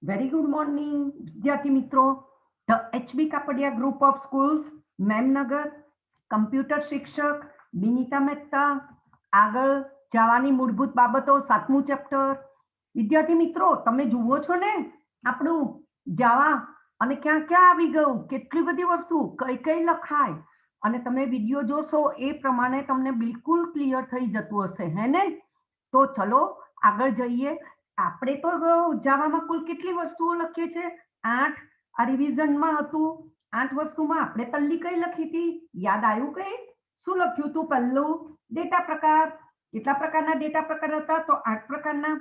Very good morning, વિદ્યાર્થી મિત્રો. The HB Kapadia group of schools, Memnagar, computer શિક્ષક બિનિતા મહેતા. આગળ જાવાની મૂળભૂત બાબતો, 7મું ચેપ્ટર. વિદ્યાર્થી મિત્રો, તમે જુઓ છો ને આપણું જાવા અને ક્યાં ક્યાં આવી ગયું, કેટલી બધી વસ્તુ, કઈ કઈ લખાય, અને તમે વિડીયો જોશો એ પ્રમાણે તમને બિલકુલ ક્લિયર થઈ જતું હશે, હે ને? તો ચલો આગળ જઈએ. આપણે તો જાવામાં કુલ કેટલી વસ્તુઓ લખીએ છે? 8. આ રિવિઝનમાં હતું. 8 વસ્તુમાં આપણે પહેલી કઈ લખી હતી? યાદ આવ્યું? કઈ શું લખ્યું હતું? પહેલું ડેટા પ્રકાર. કેટલા પ્રકારના ડેટા પ્રકાર હતા? તો 8 પ્રકારના.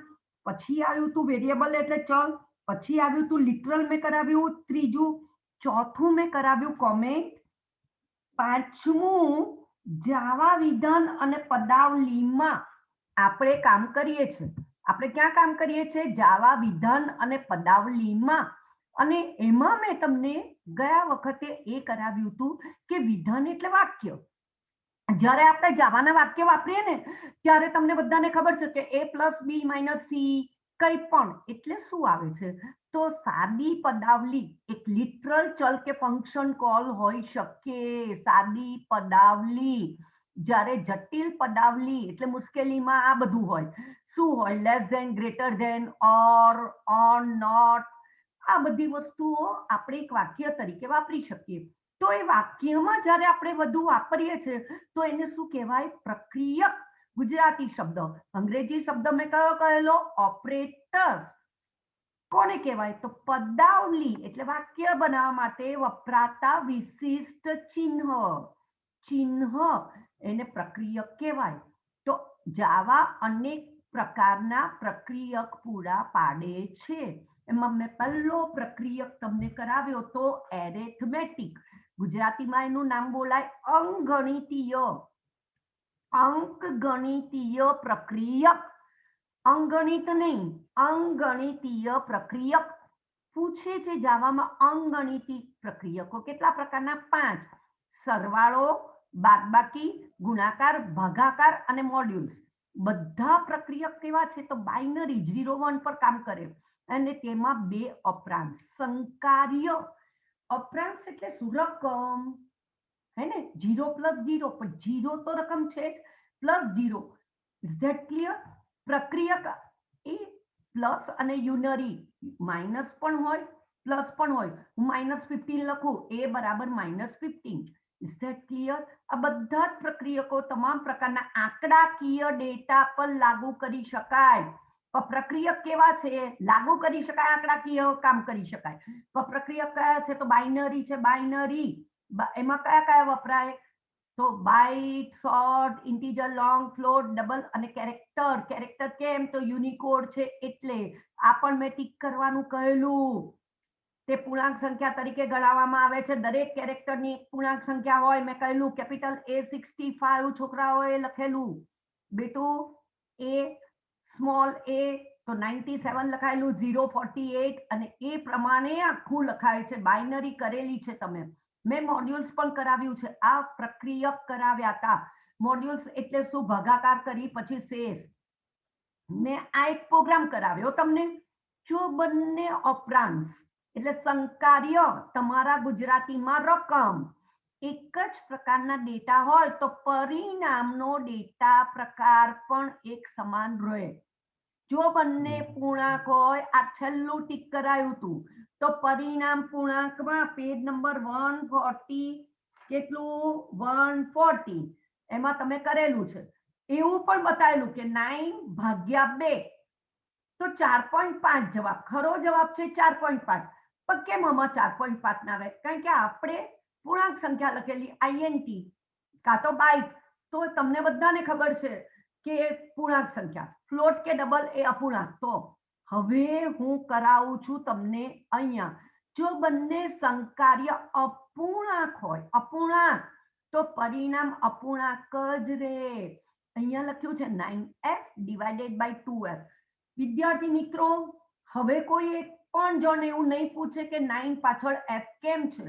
પછી આવ્યું હતું વેરિયેબલ એટલે ચલ. પછી આવ્યું હતું લિટરલ, મેં કરાવ્યું ત્રીજું. ચોથું મેં કરાવ્યું કોમેન્ટ. પાંચમું જાવા વિધાન અને પદાવલીમાં આપણે કામ કરીએ છીએ. આપણે ક્યાં કામ કરીએ છીએ? જાવા વિધાન અને પદાવલીમાં. અને એમાં મેં તમને ગયા વખતે એ કરાવ્યું હતું કે વિધાન એટલે વાક્ય. જ્યારે આપણે જાવાના વાક્ય વાપરીએ ને ત્યારે તમને બધાને ખબર છે કે a + b - c કંઈ પણ એટલે શું આવે છે? તો સાદી પદાવલી એક લિટરલ ચલ કે ફંક્શન કોલ હોઈ શકે. સાદી પદાવલી. જ્યારે જટિલ પદાવલી એટલે મુશ્કેલીમાં આ બધું હોય. શું હોય? Less than, greater than, or, not. આ બધી વસ્તુઓ આપણે એક વાક્ય તરીકે વાપરી શકીએ. તો એ વાક્યમાં જ્યારે આપણે વધુ વાપરીએ છીએ તો એને શું કહેવાય? પ્રક્રિયક. ગુજરાતી શબ્દ. અંગ્રેજી શબ્દ મેં કયો કહેલો? ઓપરેટર્સ. કોને કહેવાય? તો પદાવલી એટલે વાક્ય બનાવવા માટે વપરાતા વિશિષ્ટ ચિહ્ન. ચિહ્ન એને પ્રક્રિયક કહેવાય. તો જાવા અનેક પ્રકારના પ્રક્રિયક પૂરા પાડે છે. એમાં મેં પહેલો પ્રક્રિયક તમને કરાવ્યો તો એરેથમેટિક. ગુજરાતીમાં એનું નામ બોલાય અંકગણિતીય. અંકગણિતીય પ્રક્રિયક. અંગણિત નહીં, અંગણિતીય પ્રક્રિયક. પૂછે છે જાવામાં અંગણિતીય પ્રક્રિયકો કેટલા પ્રકારના? 5. સરવાળો, બાદબાકી, ગુણાકાર, ભાગાકાર અને મોડ્યુલ્સ. બધા પ્રક્રિયક કેવા છે? તો બાઇનરી 0 1 પર કામ કરે. અને તેમાં 2 અપરાંશ. સંકાર્ય. અપરાંશ એટલે શું? રકમ, હે ને? 0 + 0, પણ 0 તો રકમ છે જ, +0. Is that clear? પ્રક્રિયક એ પ્લસ અને યુનરી, માઇનસ પણ હોય પ્લસ પણ હોય. હું -15 લખું, a = -15. Is that clear? આ બધા જ પ્રક્રિયકો તમામ પ્રકારના આંકડાકીય ડેટા પર લાગુ કરી શકાય. પ્રક્રિયક કેવા છે? લાગુ કરી શકાય, આંકડાકીય કામ કરી શકાય. પ્રક્રિયક કયા છે? તો બાઇનરી છે. બાઇનરી એમાં કયા કયા વપરાય? તો byte, short, integer, long, float, double અને કેરેક્ટર. કેરેક્ટર કેમ? તો યુનિકોડ છે એટલે. આ પણ મેં ટીક કરવાનું કહેલું. તે પૂર્ણાંક સંખ્યા તરીકે ગણાવવામાં આવે છે. દરેક કેરેક્ટરની એક પૂર્ણાંક સંખ્યા હોય. મેં કહેલું કેપિટલ A 65 છોકરાઓએ લખેલું. બેટું A સ્મોલ a તો 97 લખાયેલું, 048 અને એ પ્રમાણે આખું લખાય છે. બાઇનરી કરેલી છે તમે. મેં મોડ્યુલ્સ પણ કરાવ્યું છે. આ પ્રક્રિયક કરાવ્યા હતા. મોડ્યુલ્સ એટલે શું? ભાગાકાર કરી પછી શેષ. મેં આ એક પ્રોગ્રામ કરાવ્યો તમને. જો બંને અપરાંશ એટલે સંકાર્ય, તમારા ગુજરાતીમાં રકમ, એક જ પ્રકારના ડેટા હોય તો પરિણામનો ડેટા પ્રકાર પણ એક સમાન રહે. જો બંને પૂર્ણાંક હોય, આ છેલ્લું ટીક કરાયું હતું, તો પરિણામ પૂર્ણાંકમાં પેજ નંબર 140, કેટલું? 140 એમાં તમે કરેલું છે. એવું પણ બતાવેલું કે 9/2 તો 4.5 જવાબ. ખરો જવાબ છે 4.5. પણ કેમ આમાં 4.5 ના આવે? કારણ કે આપણે પૂર્ણાંક સંખ્યા લખેલી INT કાં તો બાઇટ. તો તમને બધાને ખબર છે કે પૂર્ણાંક સંખ્યા. ફ્લોટ કે ડબલ એ અપૂર્ણાંક. તો હવે હું કરાવું છું તમને અહીંયા. જો બંને સંકાર્ય અપૂર્ણાંક હોય, અપૂર્ણાંક, તો પરિણામ અપૂર્ણાંક જ રહે. અહીંયા લખ્યું છે 9f / 2f. વિદ્યાર્થી મિત્રો, હવે કોઈ એક પણ જણ એવું નહીં પૂછે કે 9 પાછળ f કેમ છે.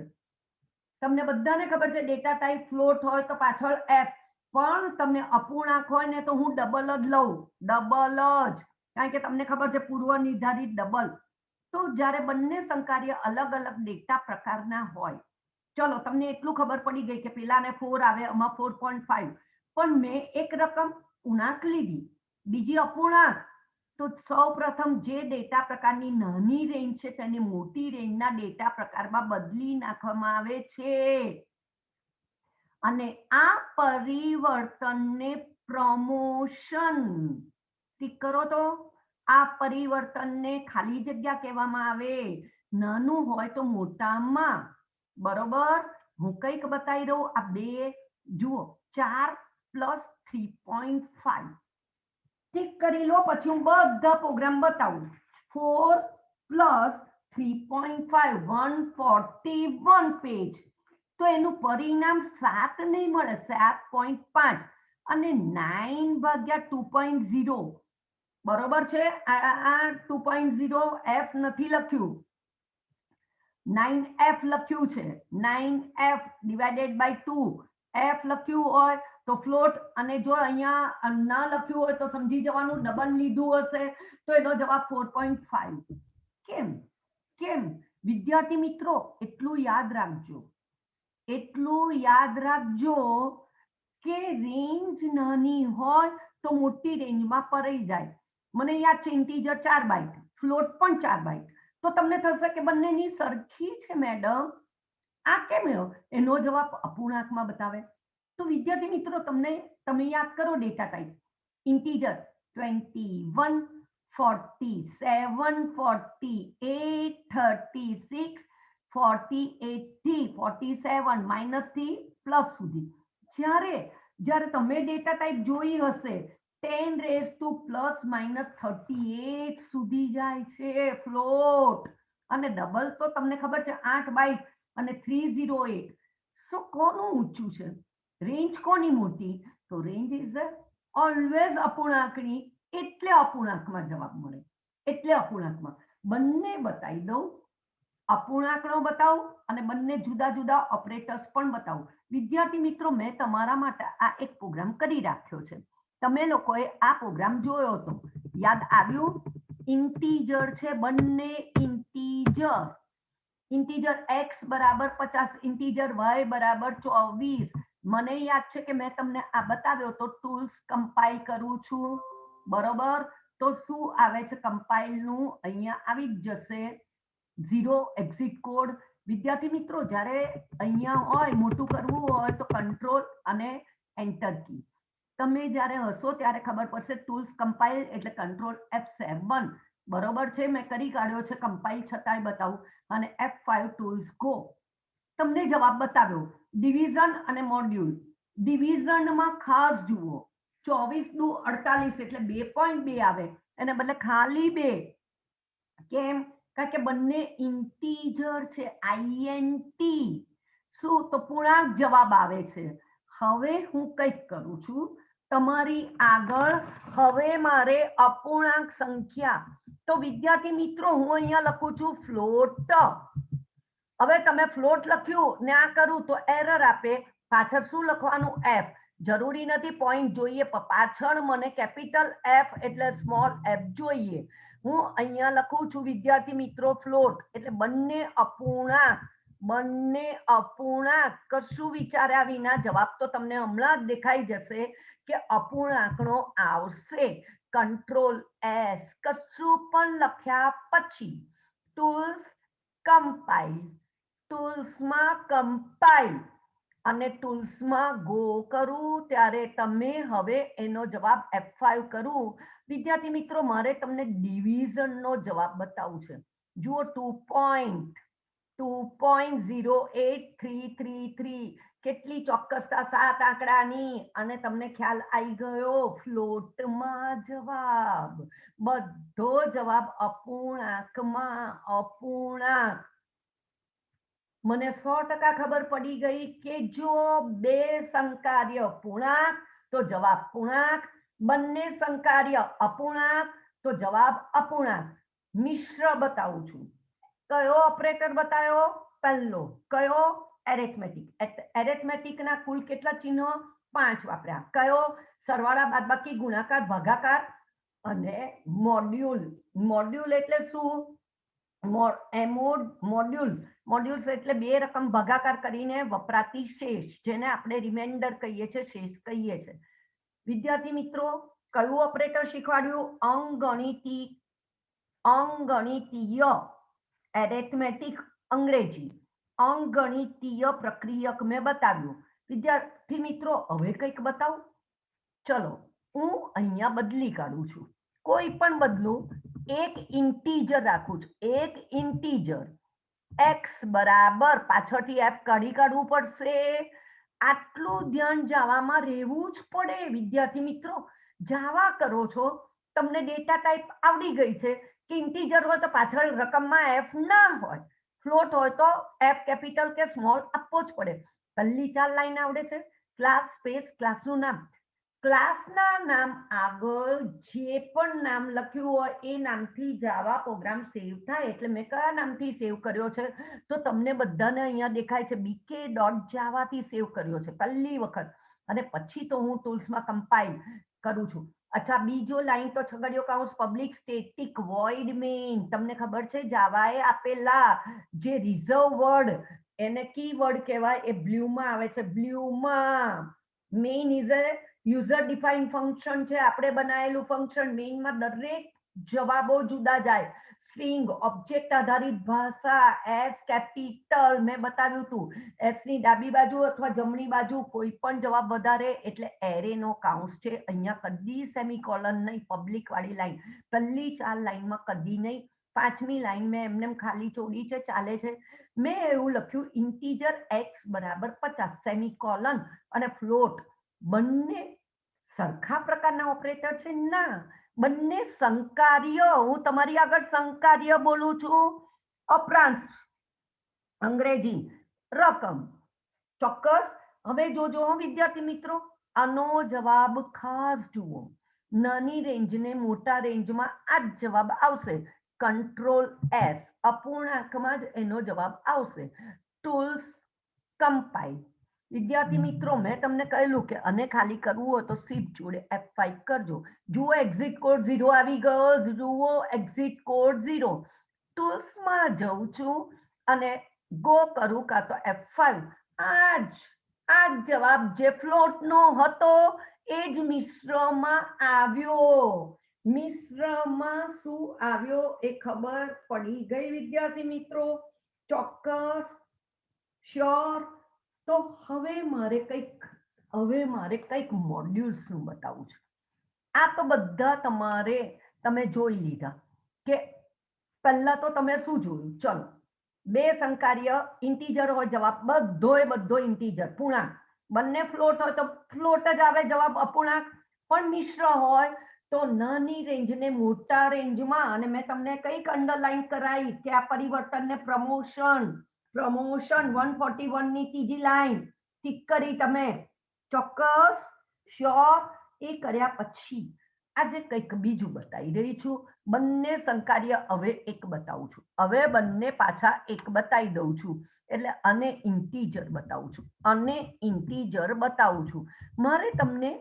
તમને બધાને ખબર છે ડેટા ટાઈપ ફ્લોટ હોય તો પાછળ f. પણ તમને અપૂર્ણાંક હોય ને તો હું ડબલ જ લઉં. ડબલ જ. કારણ કે તમને ખબર છે પૂર્વ નિર્ધારિત ડબલ. તો જ્યારે બંને સંકાર્ય અલગ અલગ ડેટા પ્રકારના હોય, ચલો તમને એટલું ખબર પડી ગઈ કે પેલાને 4 આવે, આમાં 4.5, પણ મેં એક રકમ પૂર્ણાંક લીધી, બીજી અપૂર્ણાંક, તો સૌ પ્રથમ જે ડેટા પ્રકારની નાની રેન્જ છે તેને મોટી રેન્જના ડેટા પ્રકારમાં બદલી નાખવામાં આવે છે, અને આ પરિવર્તનને પ્રમોશન, ઠીક કરો તો, આ પરિવર્તનને ખાલી જગ્યા કહેવામાં આવે, નાનું હોય તો મોટામાં, બરોબર. હું કંઈક બતાવી દઉં, આ બે જુઓ 4 પ્લસ 3.5, ઠીક કરી લો, પછી હું બધા પ્રોગ્રામ બતાવું. 4 પ્લસ 3.5 141 પેજ, તો એનું પરિણામ 7 નહીં મળે, 7.5, અને 9 ભાગ્યા 2.0, બરોબર છે. આ 2.0 એફ નથી લખ્યું, 9f લખ્યું છે, 9f ડિવાઇડેડ બાય 2, એફ લખ્યું હોય તો ફ્લોટ, અને જો અહીંયા ના લખ્યું હોય તો સમજી જવાનું ડબલ લીધું હશે, તો એનો જવાબ 4.5. કેમ કેમ વિદ્યાર્થી મિત્રો, એટલું યાદ રાખજો, એટલું યાદ રાખજો કે રેન્જ નાની હોય તો મોટી રેન્જમાં પરાઈ જાય. મને યાદ છે ઇન્ટીજર 4 બાઇટ, ફ્લોટ પણ 4 બાઇટ, તો તમને થશે કે બંનેની સરખી છે મેડમ, આ કેમ? એનો જવાબ અપૂર્ણાંકમાં બતાવે. તો વિદ્યાર્થી મિત્રો, તમે યાદ કરો ડેટા ટાઈપ, ઇન્ટીજર 21, 47, 48, 36, 48 થી 47 માઇનસ થી પ્લસ સુધી. જ્યારે તમે ડેટા ટાઈપ જોઈ હશે 10 રેઝ ટુ પ્લસ માઇનસ 38 સુધી જાય છે ફ્લોટ, અને ડબલ તો તમને ખબર છે 8 બાઇટ અને 308. સો કોનું ઊંચું છે, રેન્જ કોની મોટી? તો રેન્જ ઇઝ ઓલવેઝ અપૂર્ણાંકની, એટલે અપૂર્ણાંકમાં જવાબ મળે, એટલે અપૂર્ણાંકમાં. બંને બતાવી દઉં, અપૂર્ણાંકનો બતાવું અને બંને જુદા જુદા ઓપરેટર્સ પણ બતાવું. વિદ્યાર્થી મિત્રો, મેં તમારા માટે આ એક પ્રોગ્રામ કરી રાખ્યો છે, તમે લોકોએ આ પ્રોગ્રામ જોયો હતો, યાદ આવ્યું? ઇન્ટીજર છે, બંને ઇન્ટીજર, ઇન્ટીજર x બરાબર 50, ઇન્ટીજર y બરાબર 24. મને યાદ છે કે મેં તમને આ બતાવ્યો તો ટૂલ્સ કમ્પાઇલ કરું છું, બરોબર. તો શું આવે છે કમ્પાઇલનું? અહીંયા આવી જ જશે 0 એક્ઝિટ કોડ. વિદ્યાર્થી મિત્રો, જ્યારે અહીંયા હોય મોટું કરવું હોય તો કંટ્રોલ અને એન્ટર કી, તમે જ્યારે હશો ત્યારે ખબર પડશે. ટૂલ્સ કમ્પાઇલ એટલે કંટ્રોલ F7, બરોબર છે, મેં કરી કાઢ્યો છે કમ્પાઇલ, છતાંય બતાવું, અને F5 ટૂલ્સ ગો. તમને જવાબ બતાવ્યો. ડિવિઝન અને મોડ્યુલ, ડિવિઝનમાં ખાસ જુઓ, 24 દુ 48 એટલે 2.2 આવે, એને બદલે ખાલી 2. કેમ? કારણ કે બંને ઇન્ટીજર છે, આઈએનટી. શું? તો પૂર્ણાંક જવાબ આવે છે. હવે હું કંઈક કરું છું તમારી આગળ, હવે મારે અપૂર્ણાંક સંખ્યા, તો વિદ્યાર્થી મિત્રો હું અહીંયા લખું છું ફ્લોટ. હવે તમે ફ્લોટ લખ્યું ને આ કરું તો એરર આપે, પાછળ શું લખવાનું? એફ. જરૂરી નથી પોઈન્ટ જોઈએ, પાછળ મને કેપિટલ એફ એટલે સ્મોલ એફ જોઈએ. હું અહીંયા લખું છું વિદ્યાર્થી મિત્રો ફ્લોટ, એટલે બંને અપૂર્ણાંક, બંને અપૂર્ણાંક, કશું વિચાર્યા વિના જવાબ તો તમને હમણાં જ દેખાઈ જશે કે અપૂર્ણાંકનો આવશે. કંટ્રોલ એસ, કશું પણ લખ્યા પછી ટૂલ્સ કમ્પાઇલ, ટૂલ્સમાં કમ્પાઇલ અને ટૂલ્સમાં ગો કરું ત્યારે તમે હવે એનો જવાબ F5 કરું. વિદ્યાર્થી મિત્રો, મારે તમને ડિવિઝનનો જવાબ બતાવવું છે. જુઓ 2.08333, કેટલી ચોક્કસતા 7 આંકડાની, અને તમને ખ્યાલ આવી ગયો ફ્લોટમાં જવાબ, બધો જવાબ અપૂર્ણાંકમાં, અપૂર્ણાંક. મને 100% ખબર પડી ગઈ કે જો બે સંકાર્ય પૂર્ણાંક તો જવાબ પૂર્ણાંક, બંને સંકાર્ય અપૂર્ણાંક તો જવાબ અપૂર્ણાંક. મિશ્ર બતાવું છું. કયો ઓપરેટર બતાવ્યો? પહેલો. કયો? એરિથમેટિક. એરિથમેટિકના કુલ કેટલા ચિહ્નો? 5 વાપર્યા. કયો? સરવાળા, બાદબાકી, ગુણાકાર, ભાગાકાર અને મોડ્યુલ. મોડ્યુલ એટલે શું? મોડ્યુલ્સ એટલે બે રકમ ભાગાકાર કરીને વપરાતી શેષ, જેને આપણે રિમાઇન્ડર કહીએ છીએ, શેષ કહીએ છીએ. વિદ્યાર્થી મિત્રો, કયું ઓપરેટર શીખવાડ્યું? અંગણિતીય એરેથમેટિક અંગ્રેજી, અંગણિતીય પ્રક્રિયક મેં બતાવ્યું. વિદ્યાર્થી મિત્રો, હવે કંઈક બતાવું. ચલો, હું અહીંયા બદલી કાઢું છું. કોઈ પણ બદલું, એક ઇન્ટીજર રાખું છું. એક ઇન્ટીજર x બરાબર, પાછળથી f કાઢવું પડશે. આટલું ધ્યાન જાવામાં રહેવું જ પડે. વિદ્યાર્થી મિત્રો, જાવા કરો છો, તમને ડેટા ટાઈપ આવડી ગઈ છે કે ઇન્ટીજર હોય તો પાછળ રકમમાં f ના હોય, ફ્લોટ હોય તો f કેપિટલ કે સ્મોલ આપવો જ પડે. પહેલી 4 લાઈન આવડે છે. ક્લાસ સ્પેસ ક્લાસનું નામ, ક્લાસના નામ આગળ જે પણ નામ લખ્યું હોય એ નામથી જાવા પ્રોગ્રામ સેવ થાય. એટલે મેં કયા નામથી સેવ કર્યો છે? તો તમને બધાને અહીંયા દેખાય છે, bk.java થી સેવ કર્યો છે પહેલી વખત. અને પછી તો હું ટૂલ્સમાં કમ્પાઇલ કરું છું. અચ્છા, બીજો લાઈન તો છગડીયો કૌંસ, પબ્લિક સ્ટેટિક વોઇડ મેઇન. તમને ખબર છે, જાવાએ આપેલા જે રિઝર્વ વર્ડ, એને કીવર્ડ કહેવાય, એ બ્લુમાં આવે છે. બ્લુમાં main is a user define function છે, આપણે બનાવેલું ફંક્શન. મેઇનમાં દરેક જવાબો જુદા જાય. સ્ટ્રિંગ, ઓબ્જેક્ટ આધારિત ભાષા, એસ કેપિટલ મેં બતાવ્યું હતું. એસ ની ડાબી બાજુ અથવા જમણી બાજુ કોઈ પણ જવાબ વધારે એટલે એરે નો કાઉન્સ છે. અહીંયા કદી સેમીકોલન નહીં, પબ્લિક વાળી લાઈન. પહેલી 4 લાઈનમાં કદી નહીં. 5મી લાઈન મેં એમને ખાલી છોડી છે, ચાલે છે. મેં એવું લખ્યું, ઇન્ટીજર x બરાબર 50, સેમીકોલન અને ફ્લોટ બંને સરખા પ્રકારના ઓપરેટર છે? ના, બંને સંકાર્ય. હું તમારી આગળ સંકાર્ય બોલું છું. અપરાંશ અંગ્રેજી રકમ ચોક્કસ. હવે જોજો વિદ્યાર્થી મિત્રો, આનો જવાબ ખાસ જુઓ. નાની રેન્જને મોટા રેન્જમાં આ જ જવાબ આવશે. કંટ્રોલ એસ, અપૂર્ણાંકમાં જ એનો જવાબ આવશે. Tools compile. વિદ્યાર્થી મિત્રો, મેં તમને કહેલું કે અને ખાલી કરવું હોય તો શિફ્ટ જોડે F5 કરજો. જુઓ, એક્ઝિટ કોડ 0 આવી ગયો. જુઓ, એક્ઝિટ કોડ 0. ટૂલ્સમાં જઉં છું અને ગો કરું કાં તો F5. આ જવાબ જે ફ્લોટનો હતો એ જ મિશ્રમાં આવ્યો. મિશ્રમાં શું આવ્યો એ ખબર પડી ગઈ વિદ્યાર્થી મિત્રો? ચોક્કસ, શ્યોર. તો હવે મારે કંઈક મોડ્યુલ્સનું બતાવું છે. આ તો બધા તમે જોઈ લીધા કે પહેલા તો તમે શું જોયું. ચલો, બે સંકાર્ય, ઇન્ટીજર હોય જવાબ બધો ઇન્ટીજર, પૂર્ણાંક. બંને ફ્લોટ હોય તો ફ્લોટ જ આવે જવાબ, અપૂર્ણાંક. પણ મિશ્ર હોય તો નાની રેન્જને મોટા રેન્જમાં. અને મેં તમને કઈક અંડરલાઈન કરાવી કે આ પરિવર્તનને પ્રમોશન 141 ની ત્રીજી લાઈન ઠીક કરી તમે. ચોક્કસ, શ્યોર. એ કર્યા પછી આજે કંઈક બીજું બતાવી રહી છું. બંને સંકાર્ય હવે એક બતાવું છું. હવે બંને પાછા એક બતાવી દઉં છું. એટલે અને ઇન્ટીજર બતાવું છું. મારે તમને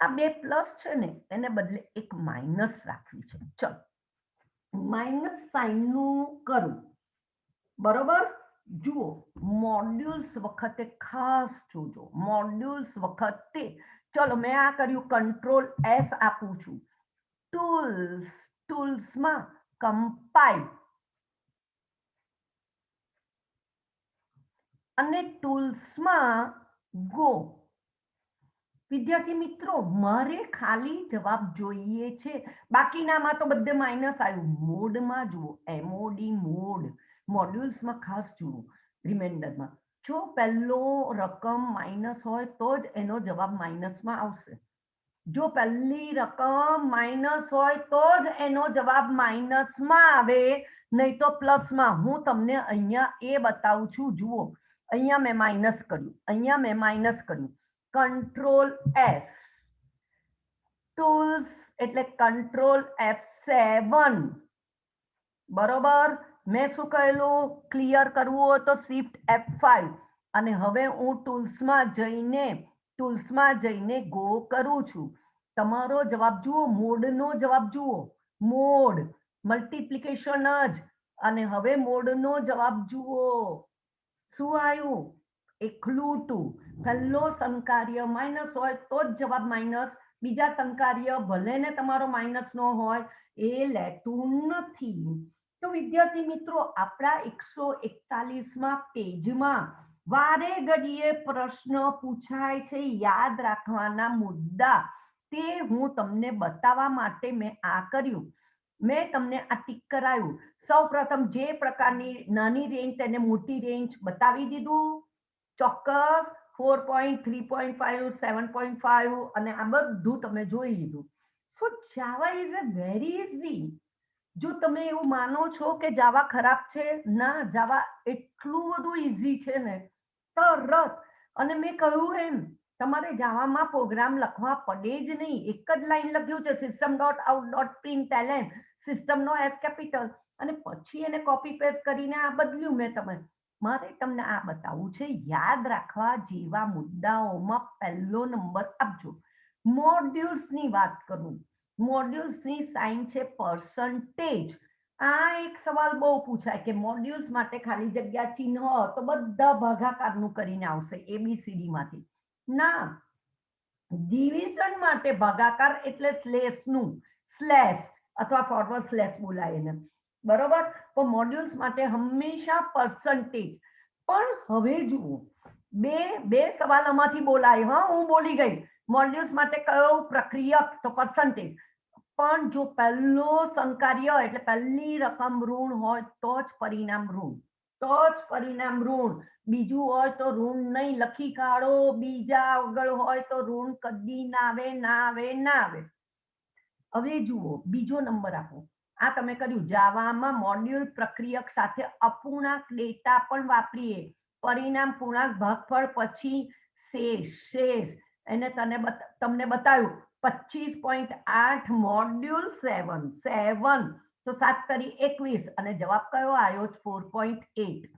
આ બે પ્લસ છે ને એને બદલે એક માઇનસ રાખવી છે. ચલો, માઇનસ સાઇન નું કરું. બરોબર? જુઓ, મોડ્યુલ્સ વખતે ખાસ જોજો. મોડ્યુલ્સ વખતે ચલો, મેં આ કર્યું, કંટ્રોલ એસ આપું છું. ટૂલ્સમાં કમ્પાઇલ અને ટૂલ્સમાં ગો. વિદ્યાર્થી મિત્રો, મારે ખાલી જવાબ જોઈએ છે. બાકીનામાં તો બધે માઇનસ આવ્યું. મોડમાં જુઓ, એમઓડી મોડ. મોડ્યુલ્સમાં ખાસ જુઓ, રિમાઇન્ડરમાં. જો પહેલો રકમ માઇનસ હોય તો જ એનો જવાબ માઇનસમાં આવશે. જો પહેલી રકમ માઇનસ હોય તો જ એનો જવાબ માઇનસમાં આવે, નહીં તો પ્લસમાં. હું તમને અહીંયા એ બતાવું છું. જુઓ, અહીંયા મેં માઇનસ કર્યું. Control S. ટૂલ્સ એટલે કંટ્રોલ F7. બરોબર? મેં શું કહેલું? ક્લિયર કરવું હોય તો શિફ્ટ F5. અને હવે હું ટૂલ્સમાં જઈને ગો કરું છું. તમારો જવાબ જુઓ, મોડનો જવાબ જુઓ. મોડ મલ્ટીપ્લિકેશન જ. અને હવે મોડનો જવાબ જુઓ, શું આવ્યું? એકલું 2. પહેલો સંકાર્ય માઇનસ હોય તો જ જવાબ માઇનસ, બીજા સંકાર્ય ભલે ને તમારો માઇનસ નો હોય એ લેતું નથી. તો વિદ્યાર્થી મિત્રો, આપણા 141માં પેજમાં વારે ઘડીએ પ્રશ્ન પૂછાય છે, યાદ રાખવાના મુદ્દા, તે હું તમને બતાવવા માટે મેં આ કર્યું. મેં તમને આ ટીક કરાયું. સૌ પ્રથમ જે પ્રકારની નાની રેન્જ તેને મોટી રેન્જ બતાવી દીધું. ચોક્કસ 4.3.5 7.5 અને આ બધું તમે જોઈ લીધું. સો જાવા ઇઝ અ વેરી ઇઝી. જો તમે એવું માનો છો કે જાવા ખરાબ છે, ના, જાવા એટલું બધું ઇઝી છે ને, તરત. અને મેં કહ્યું એમ, તમારે જાવામાં પ્રોગ્રામ લખવા પડે જ નહીં. એક જ લાઈન લખ્યું છે system.out.println, સિસ્ટમનો એસ કેપિટલ, અને પછી એને કોપી પેસ્ટ કરીને આ બદલ્યું મેં. મારે તમને આ બતાવવું છે, યાદ રાખવા જેવા મુદ્દાઓમાં પહેલો નંબર આપજો. મોડ્યુલ્સની વાત કરું, મોડ્યુલ્સની સાઇન છે પર્સન્ટેજ. આ એક સવાલ બહુ પૂછાય કે મોડ્યુલ્સ માટે ખાલી જગ્યા ચિહ્ન તો બધા ભાગાકારનું કરીને આવશે ABCD માંથી. ના, ડિવિઝન માટે ભાગાકાર એટલે સ્લેશનું, સ્લેશ અથવા ફોરવર્ડ સ્લેશ બોલાય એને, બરોબર. તો મોડ્યુલ્સ માટે હંમેશા પર્સન્ટેજ. પણ હવે જુઓ, બે સવાલ આમાંથી બોલાય. હા, હું બોલી ગઈ. મોડ્યુલ્સ માટે કયો પ્રક્રિયક? તો પર્સન્ટેજ. પણ જો પહેલો સંકાર્ય એટલે પહેલી રકમ ઋણ હોય તો જ પરિણામ ઋણ, તો જ પરિણામ ઋણ. બીજું હોય તો ઋણ નહીં, લખી કાઢો. બીજા આગળ હોય તો ઋણ કદી ના આવે, ના આવે, ના આવે. હવે જુઓ, બીજો નંબર આપો. આ તમે કર્યું. જાવામાં મોડ્યુલ પ્રક્રિયક સાથે અપૂર્ણાંક ડેટા પણ વાપરીએ. પરિણામ પૂર્ણાંક ભાગફળ પછી શેષ એને તમને બતાવ્યું 25.8 મોડ્યુલ 7 તો 7 તરી 21 અને જવાબ કયો આવ્યો? 4.8.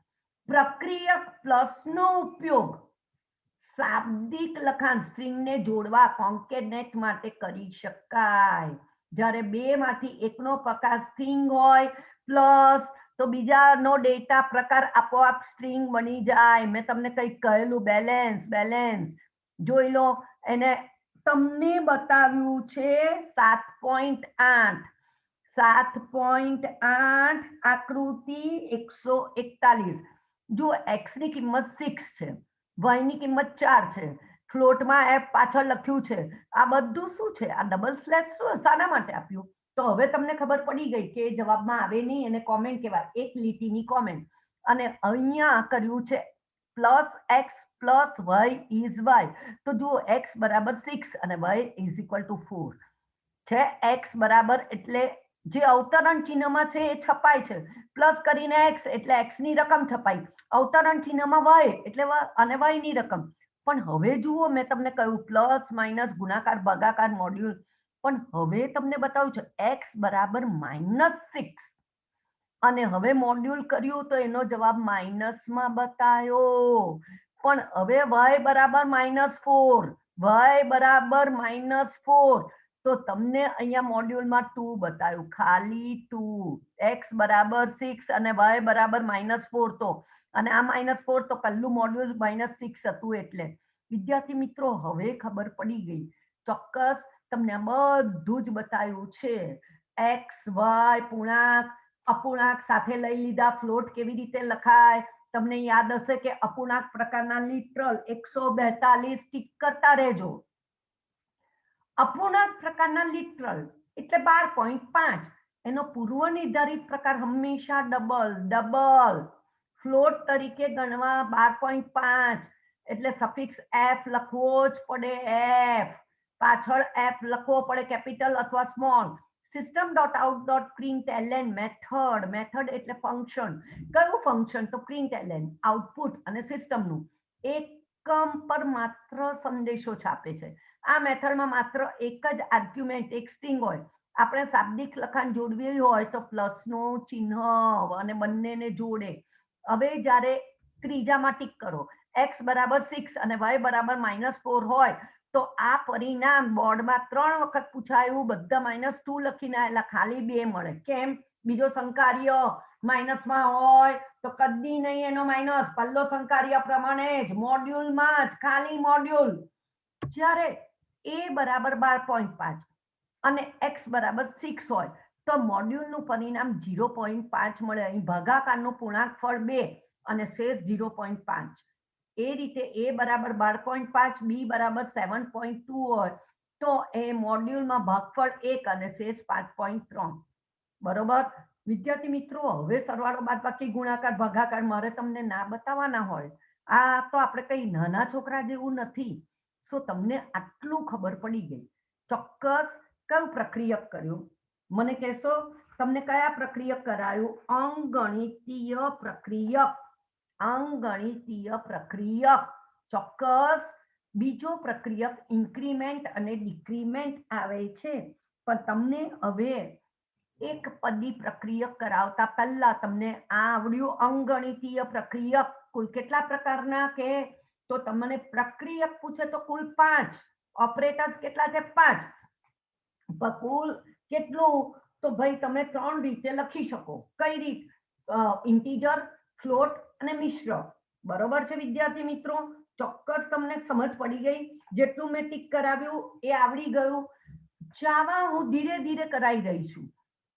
પ્રક્રિયક પ્લસ નો ઉપયોગ શાબ્દિક લખાણ સ્ટ્રિંગને જોડવા કોન્કેટનેટ માટે કરી શકાય. જ્યારે બે માંથી એકનો પ્રકાર સ્ટ્રિંગ હોય પ્લસ તો બીજાનો ડેટા પ્રકાર આપોઆપ સ્ટ્રિંગ બની જાય. મેં તમને કંઈક કહેલું, બેલેન્સ. જોઈ લો, એને તમને બતાવ્યું છે 7.8. 7.8 આકૃતિ 141. જો x ની કિંમત 6 છે, y ની કિંમત 4 છે, ફ્લોટમાં f પાછળ લખ્યું છે. આ બધું શું છે? આ ડબલ સ્લેશ શું શાના માટે આપ્યું? તો હવે તમને ખબર પડી ગઈ કે જવાબમાં આવે નહીં, એને કોમેન્ટ કહેવાય, એક લીટીની કોમેન્ટ. અને અહીંયા કર્યું છે plus x plus y is y. તો જુઓ, x બરાબર 6 અને y ઇઝ ઇક્વલ ટુ 4 છે. x બરાબર એટલે જે અવતરણ ચિહ્નમાં છે એ છપાય છે, પ્લસ કરીને x એટલે x ની રકમ છપાઈ, અવતરણ ચિહ્નમાં y એટલે અને y ની રકમ. પણ હવે જુઓ, મેં તમને કહ્યું પ્લસ માઇનસ ગુણાકાર ભાગાકાર મોડ્યુલ. પણ હવે તમને બતાવું છે x બરાબર -6 અને હવે મોડ્યુલ કર્યું તો એનો જવાબ માઇનસમાં બતાવ્યો. પણ હવે y બરાબર -4, y બરાબર -4 તો તમને અહીંયા મોડ્યુલમાં 2 બતાવ્યું, ખાલી 2. x બરાબર 6 અને y બરાબર -4 તો, અને આ -4 તો પહેલું મોડ્યુલ -6 હતું. એટલે વિદ્યાર્થી મિત્રો, હવે ખબર પડી ગઈ. ચોક્કસ તમને બધું જ બતાવ્યું છે. x y પૂર્ણાંક અપૂર્ણાંક સાથે લઈ લીધા. ફ્લોટ કેવી રીતે લખાય તમને યાદ હશે કે અપૂર્ણાંક પ્રકારના લિટરલ 142 ટીક કરતા રહેજો. અપૂર્ણાંક પ્રકારના લિટરલ એટલે 12.5. એનો પૂર્વ નિર્ધારિત પ્રકાર હંમેશા ડબલ. ફ્લોટ તરીકે ગણવા 12.5 એટલે સફિક્સ f લખવો જ પડે. f પાછળ f લખવો પડે, કેપિટલ અથવા સ્મોલ. system.out.println મેથડ એટલે ફંક્શન. કયું ફંક્શન? તો println, આઉટપુટ અને સિસ્ટમનું એકમ પર માત્ર સંદેશો છાપે છે. આ મેથડમાં માત્ર એક જ આર્ગ્યુમેન્ટ, એક સ્ટ્રિંગ હોય. આપણે શાબ્દિક લખાણ જોડવી હોય તો પ્લસનો ચિહ્ન અને બંનેને જોડે. હવે જ્યારે ત્રીજામાં ટીક કરો, x બરાબર 6 અને y બરાબર -4 હોય તો આ પરિણામ બોર્ડમાં 3 વખત પૂછાયું, બધા -2 લખીને આવેલા, ખાલી 2 મળે. કેમ? બીજો સંકાર્ય માઇનસમાં હોય તો કદી નહીં એનો માઇનસ, પહેલો સંકાર્ય પ્રમાણે જ મોડ્યુલમાં જ, ખાલી મોડ્યુલ. જ્યારે a બરાબર 12.5 અને x બરાબર 6 હોય તો મોડ્યુલનું પરિણામ 0.5 મળે. અહીં ભાગાકારનું પૂર્ણાંકફળ 2 અને શેષ 0.5. એ રીતે a બરાબર 12.5, b બરાબર 7.2 હોય તો એ મોડ્યુલમાં ભાગફળ 1 અને શેષ 5.3. બરોબર વિદ્યાર્થી મિત્રો, હવે સરવાળો બાદબાકી ગુણાકાર ભાગાકાર મારે તમને ના બતાવવાના હોય. આ તો આપણે કઈ નાના છોકરા જેવું નથી. સો તમને આટલું ખબર પડી ગઈ. ચોક્કસ કયું પ્રક્રિયક કર્યું મને કહેશો? તમને કયા પ્રક્રિયક કરાયું? અંકગણિતીય પ્રક્રિયક. અંકગણિતીય પ્રક્રિયક. ચોક્કસ બીજો પ્રક્રિયક ઇન્ક્રીમેન્ટ અને ડિક્રીમેન્ટ આવે છે. પણ તમને હવે એક પદી પ્રક્રિયક કરાવતા પહેલા તમને આ આવડ્યું અંકગણિતીય પ્રક્રિયક કુલ કેટલા પ્રકારના કે? તો તમને પ્રક્રિયક પૂછે તો કુલ 5. ઓપરેટર્સ કેટલા છે? 5. કુલ કેટલું? તો ભાઈ તમે 3 રીતે લખી શકો. કઈ રીત? ઇન્ટીજર, ફ્લોટ અને મિશ્ર. બરોબર છે વિદ્યાર્થી મિત્રો? ચોક્કસ તમને સમજ પડી ગઈ. જેટલું મેં ટીક કરાવ્યું એ આવડી ગયું. જાવા હું ધીરે ધીરે કરાવી રહી છું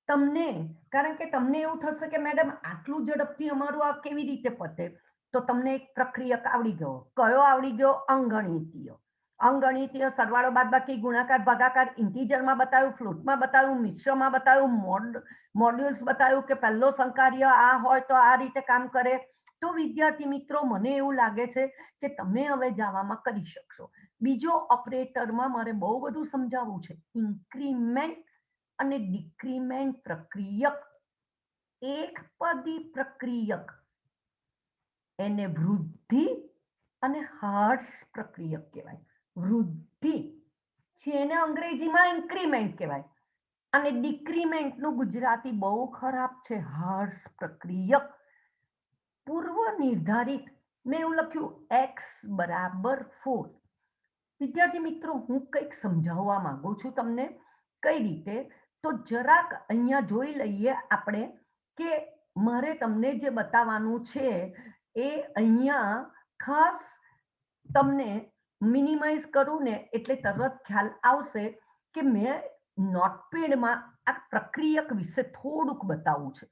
તમને, કારણ કે તમને એવું થશે કે મેડમ આટલું ઝડપથી અમારું આ કેવી રીતે પતે? તો તમને એક પ્રક્રિયક આવડી ગયો. કયો આવડી ગયો? અંકગણિતીય. અંકગણિતીય સરવાળો બાદબાકી ગુણાકાર ભાગાકાર ઇન્ટીજરમાં બતાવ્યું, ફ્લોટમાં બતાવ્યું, મિશ્રમાં બતાવ્યું, મોડ્યુલ્સ બતાવ્યું કે પહેલો સંકાર્ય આ હોય તો આ રીતે કામ કરે. તો વિદ્યાર્થી મિત્રો, મને એવું લાગે છે કે તમે હવે જાવામાં કરી શકશો. બીજો ઓપરેટરમાં મારે બહુ બધું સમજાવવું છે. ઇન્ક્રીમેન્ટ અને ડિક્રીમેન્ટ પ્રક્રિયક. એક પદી પ્રક્રિયક એને વૃદ્ધિ અને હ્રાસ પ્રક્રિયક કહેવાય. વૃદ્ધિ જેને અંગ્રેજીમાં ઇન્ક્રીમેન્ટ કહેવાય અને ડિક્રીમેન્ટનું ગુજરાતી બહુ ખરાબ છે, હ્રાસ પ્રક્રિયક. પૂર્વ નિર્ધારિત મેં એવું લખ્યું x બરાબર 4. વિદ્યાર્થી મિત્રો, હું કંઈક સમજાવવા માંગુ છું તમને. કઈ રીતે? તો જરાક અહીંયા જોઈ લઈએ આપણે કે મારે તમને જે બતાવવાનું છે એ અહીંયા ખાસ તમને મિનિમાઇઝ કરું ને એટલે તરત ખ્યાલ આવશે કે મેં નોટપેડમાં આ પ્રક્રિયક વિશે થોડુંક બતાવવું છે.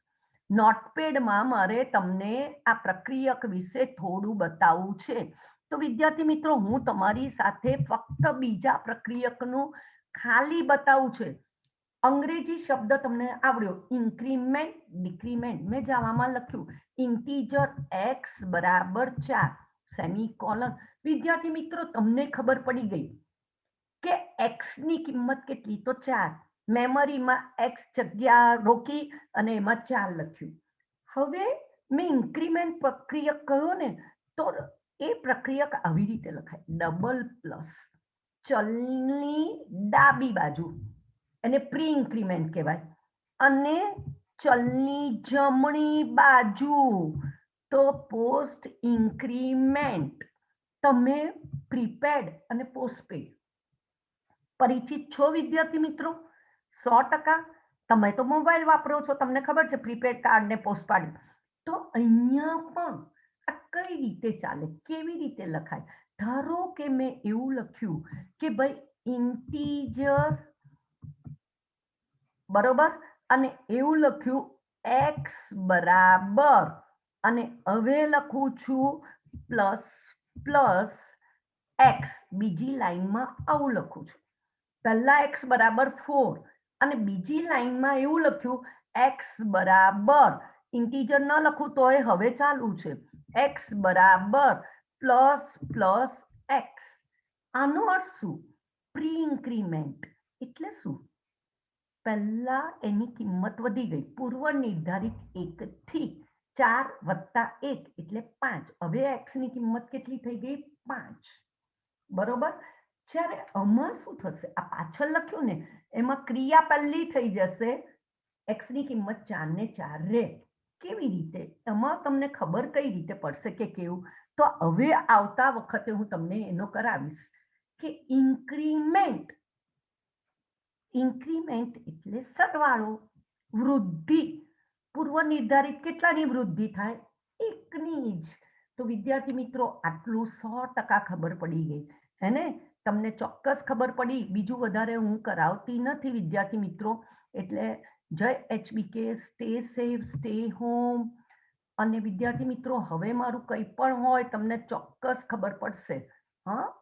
નોટપેડમાં મારે તમને આ પ્રક્રિયક વિશે થોડું બતાવવું છે. તો વિદ્યાર્થી મિત્રો, હું તમારી સાથે ફક્ત બીજા પ્રક્રિયકનું ખાલી બતાવું છે. અંગ્રેજી શબ્દ તમને આવડ્યો, ઇન્ક્રીમેન્ટ, ડિક્રીમેન્ટ. મેં જાવામાં લખ્યું ઇન્ટીજર x બરાબર 4 સેમીકોલન. વિદ્યાર્થી મિત્રો, તમને ખબર પડી ગઈ કે x ની કિંમત કેટલી? તો 4. મેમરીમાં x જગ્યા રોકી અને એમાં 4 લખ્યું. હવે મેં ઇન્ક્રીમેન્ટ પ્રક્રિયક કહ્યો ને, તો એ પ્રક્રિયક આવી રીતે લખાય, ડબલ પ્લસ. ચલની ડાબી બાજુ એને પ્રી ઇન્ક્રીમેન્ટ કહેવાય અને ચલની જમણી બાજુ તો પોસ્ટ ઇન્ક્રીમેન્ટ. તમે પ્રીપેડ અને પોસ્ટપેડ પરિચિત છો વિદ્યાર્થી મિત્રો? 100%. તમે તો મોબાઈલ વાપરો છો, તમને ખબર છે પ્રીપેડ કાર્ડ ને પોસ્ટપેડ. તો અહીંયા પણ આ કઈ રીતે ચાલે, કેવી રીતે લખાય? ધારો કે મેં એવું લખ્યું કે ભાઈ ઇન્ટીજર બરોબર અને એવું લખ્યું x બરાબર અને હવે લખું છું પ્લસ પ્લસ x. બીજી લાઈનમાં આવું લખું છું. પહેલા x બરાબર 4 અને બીજી લાઈનમાં એવું લખ્યું x બરાબર, ઇન્ટીજર ન લખું તોય હવે ચાલુ છે, x બરાબર પ્લસ પ્લસ x. આનો અર્થ શું? પ્રી ઇન્ક્રીમેન્ટ એટલે શું? પહેલા એની કિંમત વધી ગઈ, પૂર્વ નિર્ધારિત 1 થી 4 વત્તા 1 એટલે 5. હવે x ની કિંમત કેટલી થઈ ગઈ? 5. બરોબર. જ્યારે આમાં શું થશે? આ પાછળ લખ્યું ને એમાં ક્રિયા પહેલી થઈ જશે, x ની કિંમત 4 ને 4 રહે. કેવી રીતે? એમાં તમને ખબર કઈ રીતે પડશે કે કેવું? તો હવે આવતા વખતે હું તમને એનો કરાવીશ કે ઇન્ક્રીમેન્ટ. ઇન્ક્રીમેન્ટ એટલે સરવાળો, વૃદ્ધિ પૂર્વ નિર્ધારિત કેટલાની વૃદ્ધિ થાય? 1ની જ. તો વિદ્યાર્થી મિત્રો આટલું 100% ખબર પડી ગઈ હે ને? તમને ચોક્કસ ખબર પડી. બીજું વધારે હું કરાવતી નથી વિદ્યાર્થી મિત્રો. એટલે જય HBK, stay safe, stay home. અને વિદ્યાર્થી મિત્રો હવે મારું કંઈ પણ હોય તમને ચોક્કસ ખબર પડશે. હા.